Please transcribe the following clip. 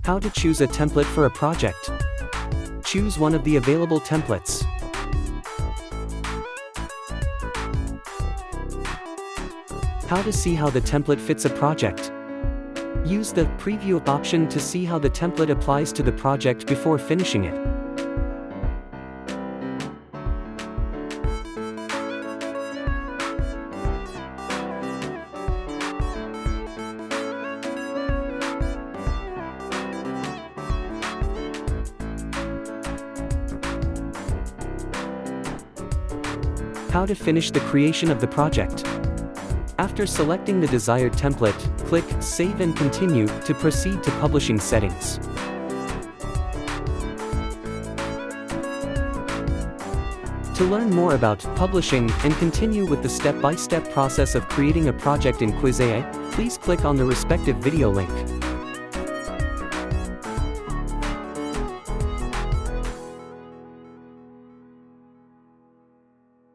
How to choose a template for a project. Choose one of the available templates. How to see how the template fits a project. Use the Preview option to see how the template applies to the project before finishing it. How to finish the creation of the project. After selecting the desired template, click Save and Continue to proceed to publishing settings. To learn more about publishing and continue with the step-by-step process of creating a project in QuizAI, please click on the respective video link.